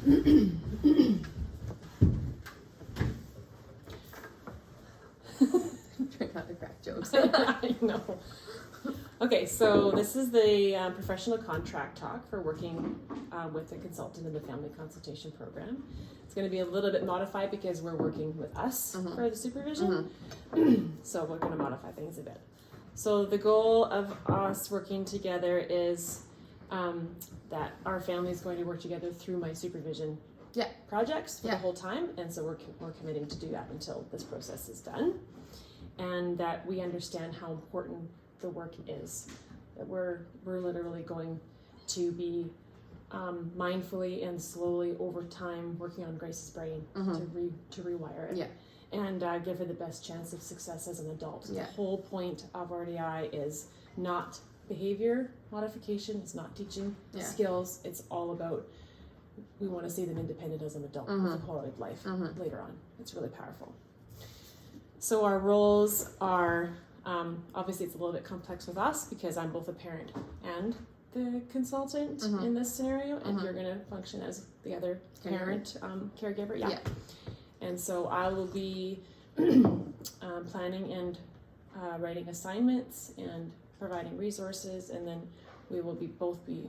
Try not to crack jokes. I know. Okay, so this is the professional contract talk for working with a consultant in the family consultation program. It's going to be a little bit modified because we're working with us for the supervision. So we're going to modify things a bit. So the goal of us working together is that our family is going to work together through my supervision projects for the whole time. And so we're committing to do that until this process is done. And that we understand how important the work is. That we're literally going to be mindfully and slowly over time working on Grace's brain to rewire it and give her the best chance of success as an adult. The whole point of RDI is not behavior modification, it's not teaching skills, it's all about we want to see them independent as an adult with a quality of life later on. It's really powerful. So our roles are, obviously it's a little bit complex with us because I'm both a parent and the consultant in this scenario, and you're going to function as the other parent, caregiver. And so I will be planning and writing assignments and providing resources, and then we will both be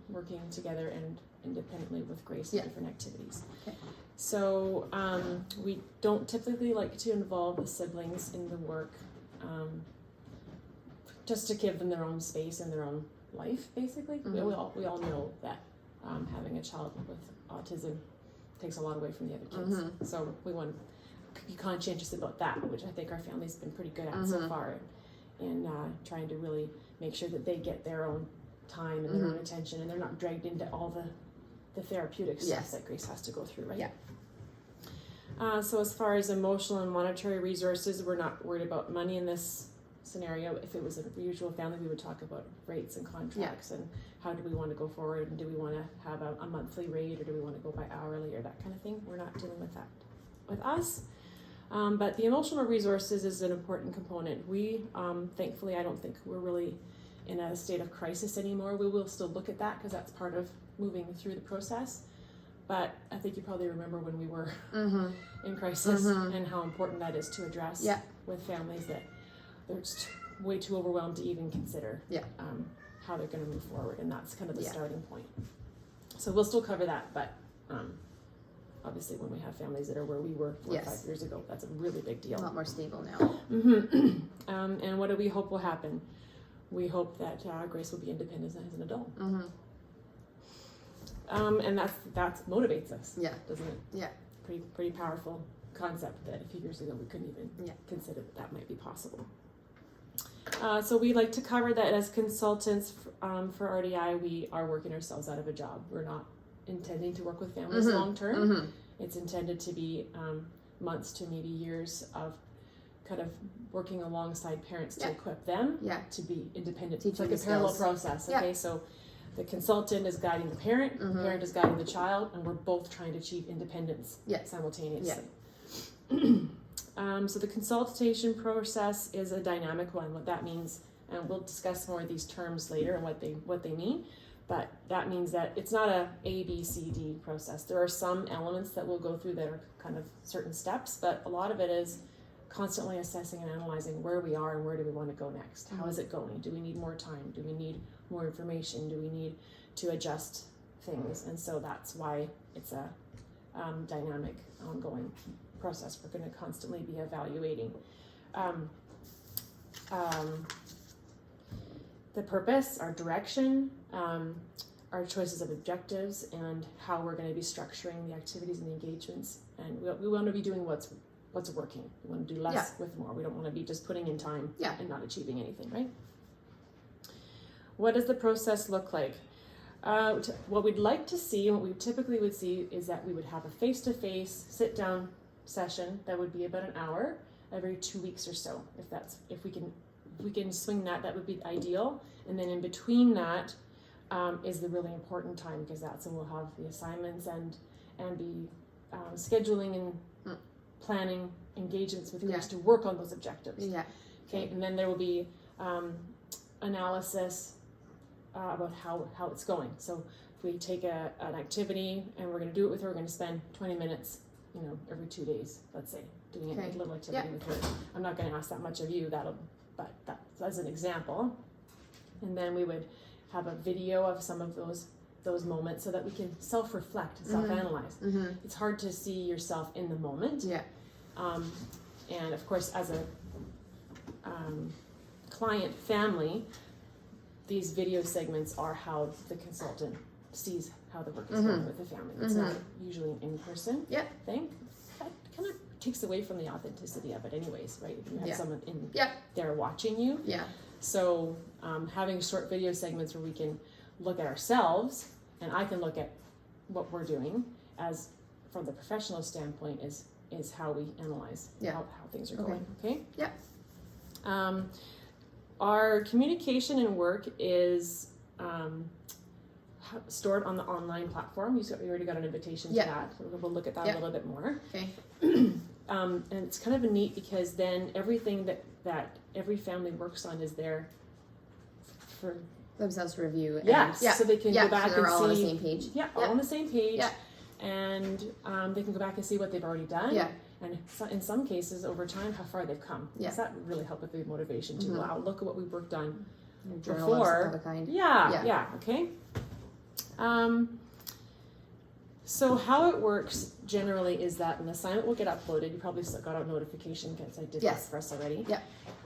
working together and independently with Grace in different activities. Okay. So we don't typically like to involve the siblings in the work, just to give them their own space and their own life, basically. We all know that having a child with autism takes a lot away from the other kids. So we want to be conscientious about that, which I think our family's been pretty good at so far, in trying to really make sure that they get their own time and their own attention, and they're not dragged into all the therapeutic stuff that Grace has to go through, right? So as far as emotional and monetary resources, we're not worried about money in this scenario. If it was a usual family, we would talk about rates and contracts and how do we want to go forward, and do we want to have a monthly rate, or do we want to go by hourly, or that kind of thing. We're not dealing with that with us. But the emotional resources is an important component. We, thankfully, I don't think we're really in a state of crisis anymore. We will still look at that because that's part of moving through the process. But I think you probably remember when we were in crisis and how important that is to address with families, that they're just way too overwhelmed to even consider how they're going to move forward. And that's kind of the starting point. So we'll still cover that, but obviously when we have families that are where we were 4 or 5 years ago, that's a really big deal. A lot more stable now. And what do we hope will happen? We hope that Grace will be independent as an adult. And that motivates us, doesn't it? Yeah. Pretty powerful concept that a few years ago we couldn't even consider that might be possible. So we like to cover that as consultants for RDI, we are working ourselves out of a job. We're not intending to work with families long term. It's intended to be months to maybe years of kind of working alongside parents to equip them to be independent. It's like a parallel process. Okay, so the consultant is guiding the parent, the parent is guiding the child, and we're both trying to achieve independence simultaneously. So the consultation process is a dynamic one. What that means, and we'll discuss more of these terms later and what they mean, but that means that it's not a B, C, D process. There are some elements that we'll go through that are kind of certain steps, but a lot of it is constantly assessing and analyzing where we are and where do we want to go next. How is it going? Do we need more time? Do we need more information? Do we need to adjust things? And so that's why it's a dynamic, ongoing process. We're going to constantly be evaluating the purpose, our direction, our choices of objectives, and how we're going to be structuring the activities and the engagements. And we want to be doing what's working. We want to do less with more. We don't want to be just putting in time and not achieving anything, right? What does the process look like? What we'd like to see, what we typically would see, is that we would have a face-to-face sit-down session that would be about an hour every 2 weeks or so. If we can swing that would be ideal. And then in between that is the really important time, because that's when we'll have the assignments and be scheduling and planning engagements with Grace to work on those objectives. Okay, and then there will be analysis about how it's going. So we take an activity and we're going to do it with her, we're going to spend 20 minutes, every 2 days, let's say, doing a little activity with her. I'm not going to ask that much of you, but that's an example. And then we would have a video of some of those moments so that we can self-reflect and self-analyze. It's hard to see yourself in the moment. And of course, as a client family, these video segments are how the consultant sees how the work is going with the family. It's not usually an in-person thing. That kind of takes away from the authenticity of it anyways, right? You have someone in there watching you. So having short video segments where we can look at ourselves and I can look at what we're doing as from the professional standpoint is how we analyze how things are going. Okay? Our communication and work is stored on the online platform. You already got an invitation to that. We'll look at that a little bit more. Okay. And it's kind of neat because then everything that every family works on is there for themselves to review. So they can go back so they're and all see. on the same page. All on the same page. And they can go back and see what they've already done. And in some cases, over time, how far they've come. Does that really help with the motivation too? Wow, look at what we worked on before. Of a kind. Okay. So how it works generally is that an assignment will get uploaded. You probably got a notification because I did that for us already.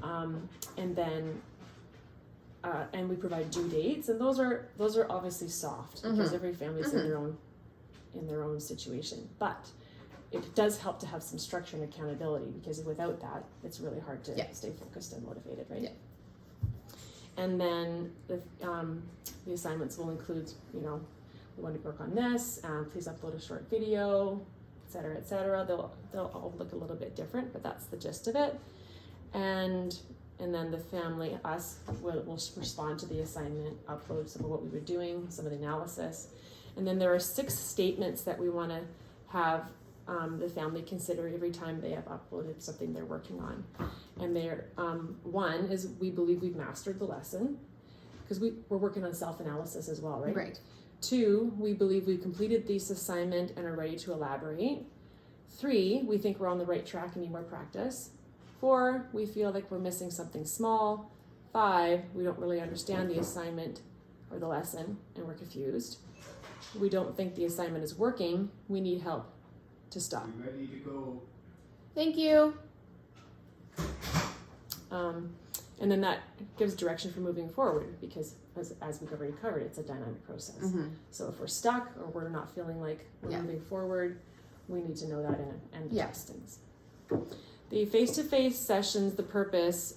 And then and we provide due dates, and those are obviously soft because every family's in their own situation. But it does help to have some structure and accountability because without that, it's really hard to stay focused and motivated, right? And then the assignments will include, we want to work on this, please upload a short video, et cetera, et cetera. They'll all look a little bit different, but that's the gist of it. And then the family, us, will respond to the assignment, upload some of what we were doing, some of the analysis. And then there are 6 statements that we want to have the family consider every time they have uploaded something they're working on. And they're, one is we believe we've mastered the lesson because we're working on self-analysis as well, right? Right. 2, we believe we've completed this assignment and are ready to elaborate. 3, we think we're on the right track and need more practice. 4, we feel like we're missing something small. 5, we don't really understand the assignment or the lesson and we're confused. We don't think the assignment is working. We need help to stop. You ready to go? Thank you. And then that gives direction for moving forward because as we've already covered, it's a dynamic process. So if we're stuck or we're not feeling like we're moving forward, we need to know that and adjust things. The face-to-face sessions, the purpose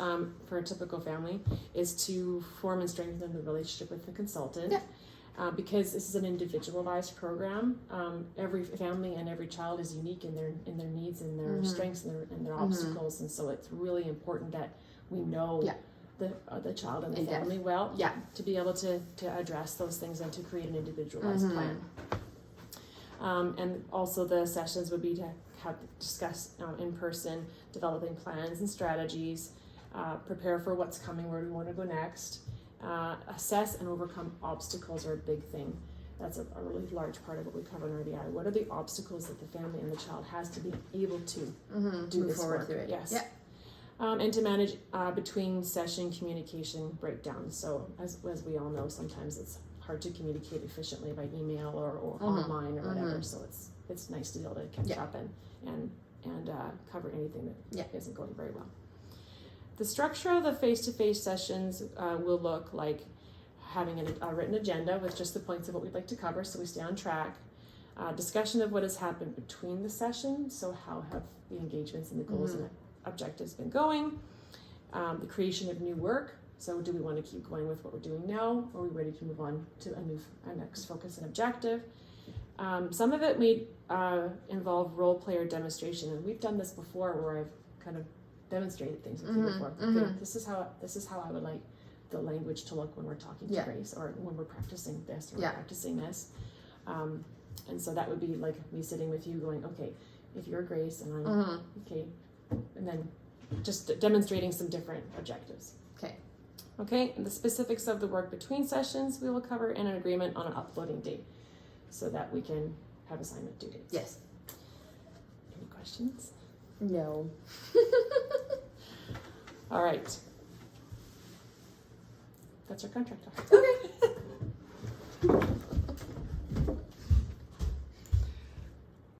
for a typical family is to form and strengthen the relationship with the consultant. Because this is an individualized program, every family and every child is unique in their needs and their strengths and their obstacles, and so it's really important that we know the child and the family well to be able to address those things and to create an individualized plan. And also the sessions would be to discuss in person, developing plans and strategies, prepare for what's coming, where we want to go next. Assess and overcome obstacles are a big thing. That's a really large part of what we cover in RDI. What are the obstacles that the family and the child has to be able to do this work? Yes. And to manage between session communication breakdowns. So as we all know, sometimes it's hard to communicate efficiently by email or online or whatever. So it's nice to be able to catch up and cover anything that isn't going very well. The structure of the face-to-face sessions will look like having a written agenda with just the points of what we'd like to cover so we stay on track. Discussion of what has happened between the sessions, so how have the engagements and the goals and objectives been going. The creation of new work, so do we want to keep going with what we're doing now, or are we ready to move on to a next focus and objective? Some of it may involve role play or demonstration, and we've done this before where I've kind of demonstrated things with you before. Okay, this is how I would like the language to look when we're talking to Grace, or when we're practicing this, or we're practicing this. And so that would be like me sitting with you going, okay, if you're Grace and I'm okay, and then just demonstrating some different objectives. Okay. Okay, and the specifics of the work between sessions we will cover in an agreement on an uploading date so that we can have assignment due dates. Yes. Any questions? No. All right. That's our contract talk. Okay.